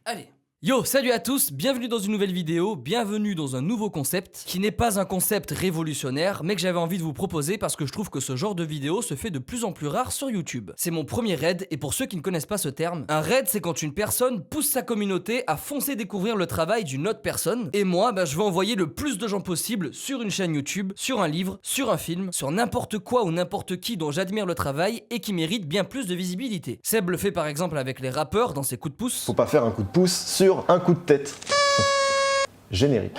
Allez. Yo, salut à tous, bienvenue dans une nouvelle vidéo, bienvenue dans un nouveau concept qui n'est pas un concept révolutionnaire mais que j'avais envie de vous proposer parce que je trouve que ce genre de vidéo se fait de plus en plus rare sur YouTube. C'est mon premier raid et pour ceux qui ne connaissent pas ce terme, un raid c'est quand une personne pousse sa communauté à foncer découvrir le travail d'une autre personne et moi je vais envoyer le plus de gens possible sur une chaîne YouTube, sur un livre, sur un film, sur n'importe quoi ou n'importe qui dont j'admire le travail et qui mérite bien plus de visibilité. Seb le fait par exemple avec les rappeurs dans ses coups de pouce. Faut pas faire un coup de pouce sur un coup de tête. Générique.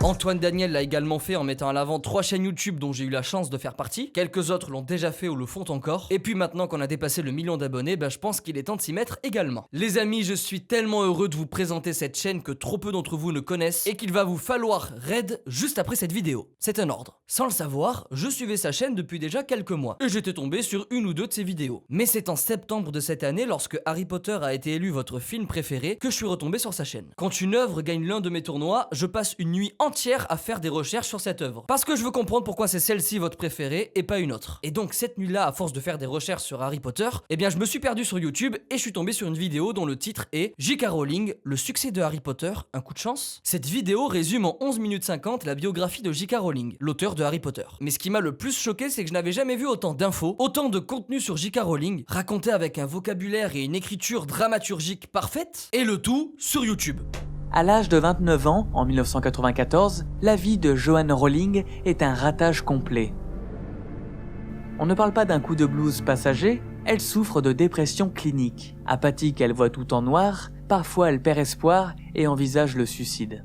Antoine Daniel l'a également fait en mettant à l'avant 3 chaînes YouTube dont j'ai eu la chance de faire partie. Quelques autres l'ont déjà fait ou le font encore. Et puis maintenant qu'on a dépassé le million d'abonnés, je pense qu'il est temps de s'y mettre également. Les amis, je suis tellement heureux de vous présenter cette chaîne que trop peu d'entre vous ne connaissent et qu'il va vous falloir raid juste après cette vidéo. C'est un ordre. Sans le savoir, je suivais sa chaîne depuis déjà quelques mois et j'étais tombé sur une ou deux de ses vidéos. Mais c'est en septembre de cette année, lorsque Harry Potter a été élu votre film préféré, que je suis retombé sur sa chaîne. Quand une œuvre gagne l'un de mes tournois, je passe une nuit entière à faire des recherches sur cette œuvre. Parce que je veux comprendre pourquoi c'est celle-ci votre préférée et pas une autre. Et donc cette nuit-là, à force de faire des recherches sur Harry Potter, je me suis perdu sur YouTube et je suis tombé sur une vidéo dont le titre est J.K. Rowling, le succès de Harry Potter, un coup de chance. Cette vidéo résume en 11 minutes 50 la biographie de J.K. Rowling, l'auteur de Harry Potter. Mais ce qui m'a le plus choqué, c'est que je n'avais jamais vu autant d'infos, autant de contenu sur J.K. Rowling, raconté avec un vocabulaire et une écriture dramaturgique parfaite, et le tout sur YouTube. À l'âge de 29 ans, en 1994, la vie de Joanne Rowling est un ratage complet. On ne parle pas d'un coup de blues passager, elle souffre de dépression clinique. Apathique, elle voit tout en noir, parfois elle perd espoir et envisage le suicide.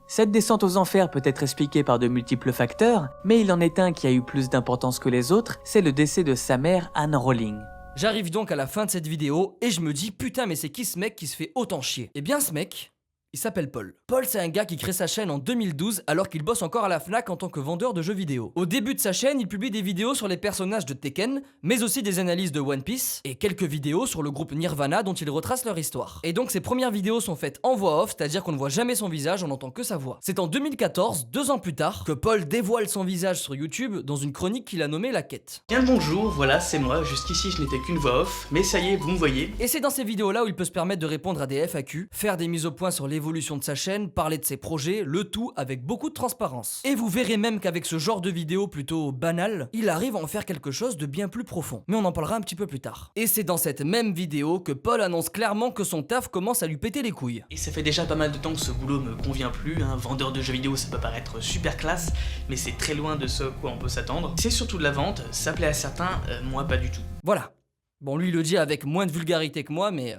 Cette descente aux enfers peut être expliquée par de multiples facteurs, mais il en est un qui a eu plus d'importance que les autres, c'est le décès de sa mère Anne Rowling. J'arrive donc à la fin de cette vidéo et je me dis putain mais c'est qui ce mec qui se fait autant chier? Eh bien ce mec, il s'appelle Paul. Paul c'est un gars qui crée sa chaîne en 2012 alors qu'il bosse encore à la Fnac en tant que vendeur de jeux vidéo. Au début de sa chaîne, il publie des vidéos sur les personnages de Tekken, mais aussi des analyses de One Piece et quelques vidéos sur le groupe Nirvana dont il retrace leur histoire. Et donc ses premières vidéos sont faites en voix off, c'est-à-dire qu'on ne voit jamais son visage, on n'entend que sa voix. C'est en 2014, 2 ans plus tard, que Paul dévoile son visage sur YouTube dans une chronique qu'il a nommée La Quête. Bien le bonjour, voilà c'est moi, jusqu'ici je n'étais qu'une voix off, mais ça y est, vous me voyez. Et c'est dans ces vidéos là où il peut se permettre de répondre à des FAQ, faire des mises au point sur l'évolution de sa chaîne, parler de ses projets, le tout avec beaucoup de transparence. Et vous verrez même qu'avec ce genre de vidéo plutôt banal, il arrive à en faire quelque chose de bien plus profond. Mais on en parlera un petit peu plus tard. Et c'est dans cette même vidéo que Paul annonce clairement que son taf commence à lui péter les couilles. Et ça fait déjà pas mal de temps que ce boulot me convient plus, vendeur de jeux vidéo ça peut paraître super classe, mais c'est très loin de ce à quoi on peut s'attendre. C'est surtout de la vente, ça plaît à certains, moi pas du tout. Voilà. Bon lui il le dit avec moins de vulgarité que moi mais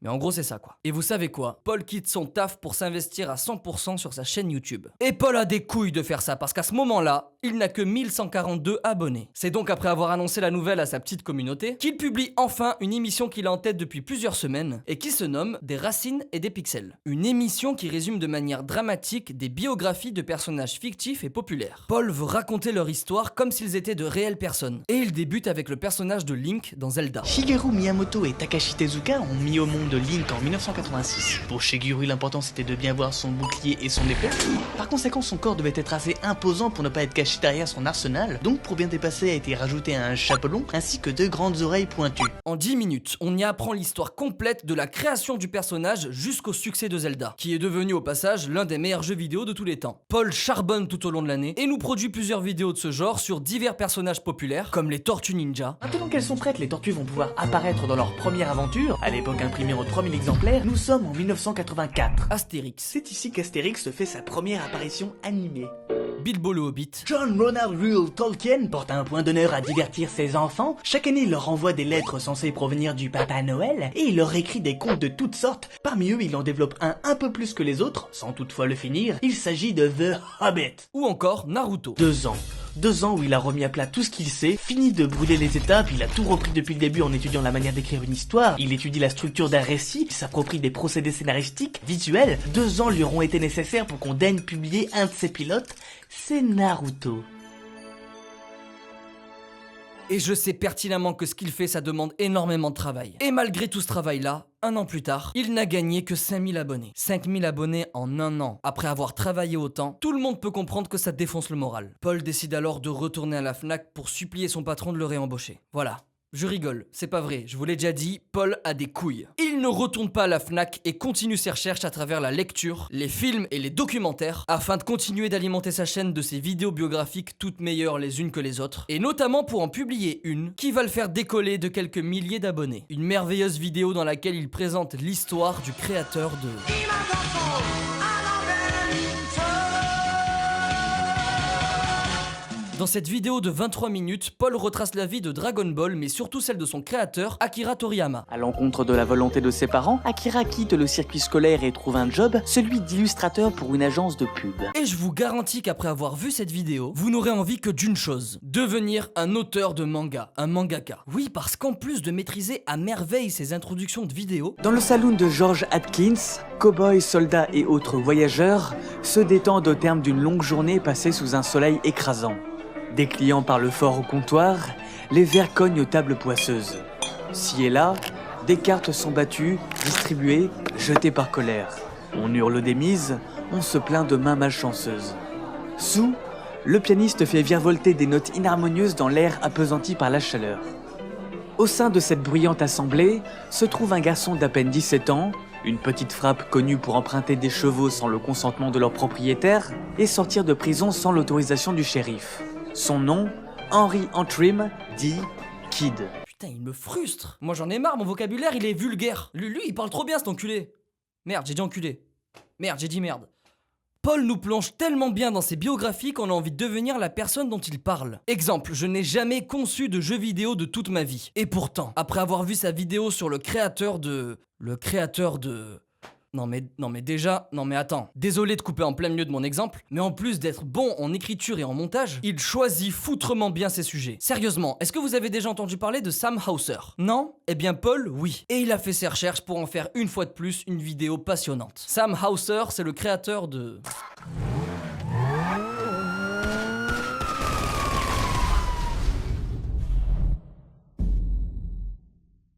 en gros c'est ça quoi. Et vous savez quoi? Paul quitte son taf pour s'investir à 100% sur sa chaîne YouTube. Et Paul a des couilles de faire ça parce qu'à ce moment-là, il n'a que 1142 abonnés. C'est donc après avoir annoncé la nouvelle à sa petite communauté qu'il publie enfin une émission qu'il a en tête depuis plusieurs semaines et qui se nomme Des racines et des pixels. Une émission qui résume de manière dramatique des biographies de personnages fictifs et populaires. Paul veut raconter leur histoire comme s'ils étaient de réelles personnes. Et il débute avec le personnage de Link dans Zelda. Shigeru Miyamoto et Takashi Tezuka ont mis au monde de Link en 1986. Pour Shigeru, l'important c'était de bien voir son bouclier et son épée. Par conséquent, son corps devait être assez imposant pour ne pas être caché derrière son arsenal. Donc pour bien dépasser a été rajouté un chapeau long ainsi que 2 grandes oreilles pointues. En 10 minutes, on y apprend l'histoire complète de la création du personnage jusqu'au succès de Zelda, qui est devenu au passage l'un des meilleurs jeux vidéo de tous les temps. Paul charbonne tout au long de l'année et nous produit plusieurs vidéos de ce genre sur divers personnages populaires comme les Tortues Ninja. Maintenant qu'elles sont prêtes, les tortues vont pouvoir apparaître dans leur première aventure, à l'époque imprimée en 3000 exemplaires, nous sommes en 1984. Astérix, C'est ici qu'Astérix fait sa première apparition animée. Bilbo le Hobbit, John Ronald Reuel Tolkien porte un point d'honneur à divertir ses enfants. Chaque année, il leur envoie des lettres censées provenir du Papa Noël et il leur écrit des contes de toutes sortes. Parmi eux, il en développe un peu plus que les autres, sans toutefois le finir. Il s'agit de The Hobbit. ou encore Naruto. 2 ans. 2 ans où il a remis à plat tout ce qu'il sait, fini de brûler les étapes, il a tout repris depuis le début en étudiant la manière d'écrire une histoire, il étudie la structure d'un récit, il s'approprie des procédés scénaristiques, visuels. 2 ans lui auront été nécessaires pour qu'on daigne publier un de ses pilotes, c'est Naruto. Et je sais pertinemment que ce qu'il fait, ça demande énormément de travail. Et malgré tout ce travail-là, un an plus tard, il n'a gagné que 5000 abonnés. 5000 abonnés en un an. Après avoir travaillé autant, tout le monde peut comprendre que ça défonce le moral. Paul décide alors de retourner à la Fnac pour supplier son patron de le réembaucher. Voilà. Je rigole, c'est pas vrai, je vous l'ai déjà dit, Paul a des couilles. Il ne retourne pas à la Fnac et continue ses recherches à travers la lecture, les films et les documentaires, afin de continuer d'alimenter sa chaîne de ses vidéos biographiques toutes meilleures les unes que les autres, et notamment pour en publier une qui va le faire décoller de quelques milliers d'abonnés. Une merveilleuse vidéo dans laquelle il présente l'histoire du créateur de... Dans cette vidéo de 23 minutes, Paul retrace la vie de Dragon Ball, mais surtout celle de son créateur, Akira Toriyama. À l'encontre de la volonté de ses parents, Akira quitte le circuit scolaire et trouve un job, celui d'illustrateur pour une agence de pub. Et je vous garantis qu'après avoir vu cette vidéo, vous n'aurez envie que d'une chose, devenir un auteur de manga, un mangaka. Oui, parce qu'en plus de maîtriser à merveille ses introductions de vidéos, dans le saloon de George Atkins, cow-boys, soldats et autres voyageurs se détendent au terme d'une longue journée passée sous un soleil écrasant. Des clients parlent fort au comptoir, les verres cognent aux tables poisseuses. Ci et là, des cartes sont battues, distribuées, jetées par colère. On hurle des mises, on se plaint de mains malchanceuses. Sous, le pianiste fait virevolter des notes inharmonieuses dans l'air appesanti par la chaleur. Au sein de cette bruyante assemblée se trouve un garçon d'à peine 17 ans, une petite frappe connue pour emprunter des chevaux sans le consentement de leur propriétaire et sortir de prison sans l'autorisation du shérif. Son nom, Henry Antrim, dit Kid. Putain, il me frustre. Moi j'en ai marre, mon vocabulaire il est vulgaire. Lui, il parle trop bien cet enculé. Merde, j'ai dit enculé. Merde, j'ai dit merde. Paul nous plonge tellement bien dans ses biographies qu'on a envie de devenir la personne dont il parle. Exemple, je n'ai jamais conçu de jeux vidéo de toute ma vie. Et pourtant, après avoir vu sa vidéo sur le créateur de... Non mais attends, désolé de couper en plein milieu de mon exemple, mais en plus d'être bon en écriture et en montage, il choisit foutrement bien ses sujets. Sérieusement, est-ce que vous avez déjà entendu parler de Sam Hauser? Non? Eh bien Paul, oui. Et il a fait ses recherches pour en faire une fois de plus une vidéo passionnante. Sam Hauser, c'est le créateur de...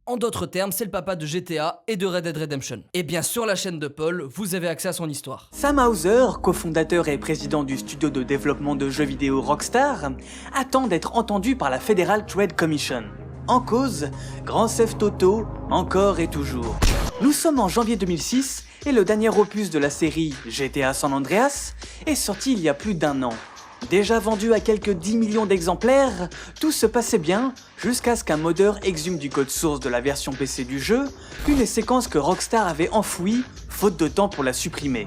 En d'autres termes, c'est le papa de GTA et de Red Dead Redemption. Et bien sur la chaîne de Paul, vous avez accès à son histoire. Sam Hauser, cofondateur et président du studio de développement de jeux vidéo Rockstar, attend d'être entendu par la Federal Trade Commission. En cause, Grand Theft Auto, encore et toujours. Nous sommes en janvier 2006 et le dernier opus de la série GTA San Andreas est sorti il y a plus d'1 an. Déjà vendu à quelques 10 millions d'exemplaires, tout se passait bien jusqu'à ce qu'un modeur exhume du code source de la version PC du jeu une séquence que Rockstar avait enfouie, faute de temps pour la supprimer.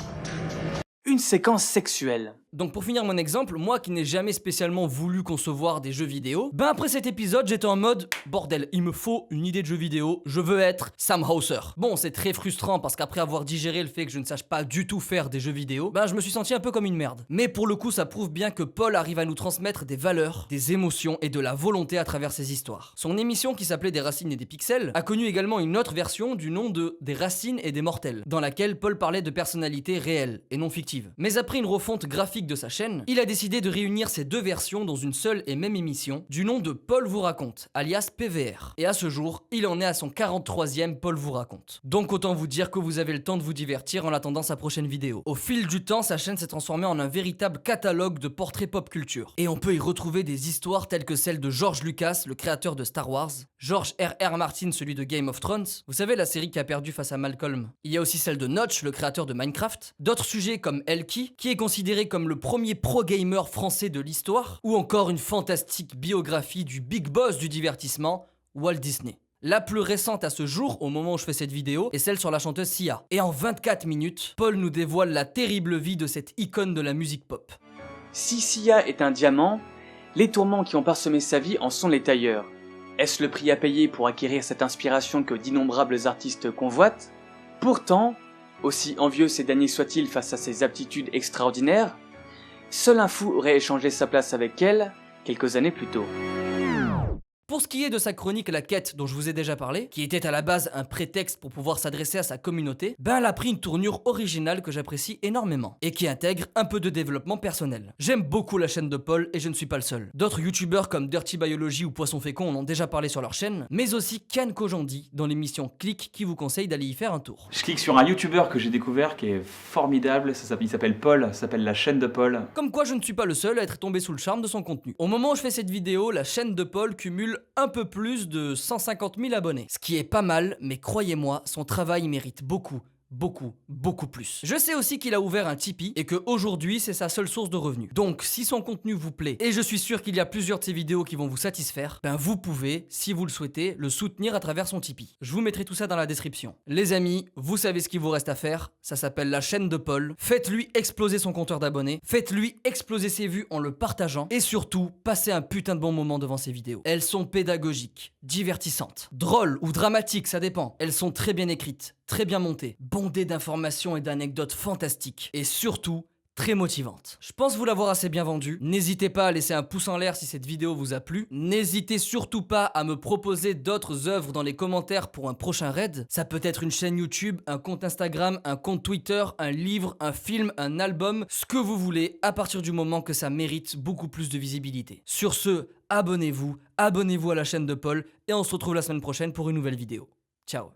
Une séquence sexuelle. Donc pour finir mon exemple, moi qui n'ai jamais spécialement voulu concevoir des jeux vidéo, ben après cet épisode j'étais en mode bordel, il me faut une idée de jeu vidéo, je veux être Sam Hauser. Bon, c'est très frustrant parce qu'après avoir digéré le fait que je ne sache pas du tout faire des jeux vidéo, ben je me suis senti un peu comme une merde. Mais pour le coup ça prouve bien que Paul arrive à nous transmettre des valeurs, des émotions et de la volonté à travers ses histoires. Son émission qui s'appelait Des Racines et des Pixels a connu également une autre version du nom de Des Racines et des Mortels, dans laquelle Paul parlait de personnalités réelles et non fictives. Mais après une refonte graphique de sa chaîne, il a décidé de réunir ces deux versions dans une seule et même émission, du nom de Paul vous raconte, alias PVR. Et à ce jour, il en est à son 43e Paul vous raconte. Donc autant vous dire que vous avez le temps de vous divertir en attendant sa prochaine vidéo. Au fil du temps, sa chaîne s'est transformée en un véritable catalogue de portraits pop culture. Et on peut y retrouver des histoires telles que celle de George Lucas, le créateur de Star Wars, George R.R. Martin, celui de Game of Thrones, vous savez la série qui a perdu face à Malcolm. Il y a aussi celle de Notch, le créateur de Minecraft, d'autres sujets comme Elky, qui est considéré comme le premier pro-gamer français de l'histoire, ou encore une fantastique biographie du big boss du divertissement, Walt Disney. La plus récente à ce jour, au moment où je fais cette vidéo, est celle sur la chanteuse Sia. Et en 24 minutes, Paul nous dévoile la terrible vie de cette icône de la musique pop. Si Sia est un diamant, les tourments qui ont parsemé sa vie en sont les tailleurs. Est-ce le prix à payer pour acquérir cette inspiration que d'innombrables artistes convoitent? Pourtant, aussi envieux ces derniers soient-ils face à ses aptitudes extraordinaires, seul un fou aurait échangé sa place avec elle quelques années plus tôt. Pour ce qui est de sa chronique La Quête dont je vous ai déjà parlé, qui était à la base un prétexte pour pouvoir s'adresser à sa communauté, ben elle a pris une tournure originale que j'apprécie énormément, et qui intègre un peu de développement personnel. J'aime beaucoup la chaîne de Paul et je ne suis pas le seul. D'autres youtubeurs comme Dirty Biology ou Poisson Fécond en ont déjà parlé sur leur chaîne, mais aussi Ken Kojandi dans l'émission Click qui vous conseille d'aller y faire un tour. Je clique sur un youtubeur que j'ai découvert qui est formidable, il s'appelle Paul, ça s'appelle la chaîne de Paul. Comme quoi je ne suis pas le seul à être tombé sous le charme de son contenu. Au moment où je fais cette vidéo, la chaîne de Paul cumule cumule un peu plus de 150 000 abonnés. Ce qui est pas mal, mais croyez-moi, son travail mérite beaucoup plus. Je sais aussi qu'il a ouvert un Tipeee et que aujourd'hui c'est sa seule source de revenus. Donc si son contenu vous plaît, et je suis sûr qu'il y a plusieurs de ses vidéos qui vont vous satisfaire, ben vous pouvez, si vous le souhaitez, le soutenir à travers son Tipeee. Je vous mettrai tout ça dans la description. Les amis, vous savez ce qu'il vous reste à faire, ça s'appelle la chaîne de Paul. Faites-lui exploser son compteur d'abonnés, faites-lui exploser ses vues en le partageant, et surtout, passez un putain de bon moment devant ses vidéos. Elles sont pédagogiques, divertissantes, drôles ou dramatiques, ça dépend. Elles sont très bien écrites, très bien montées, bondées d'informations et d'anecdotes fantastiques, et surtout, très motivante. Je pense vous l'avoir assez bien vendu. N'hésitez pas à laisser un pouce en l'air si cette vidéo vous a plu. N'hésitez surtout pas à me proposer d'autres œuvres dans les commentaires pour un prochain raid. Ça peut être une chaîne YouTube, un compte Instagram, un compte Twitter, un livre, un film, un album, ce que vous voulez, à partir du moment que ça mérite beaucoup plus de visibilité. Sur ce, abonnez-vous à la chaîne de Paul, et on se retrouve la semaine prochaine pour une nouvelle vidéo. Ciao.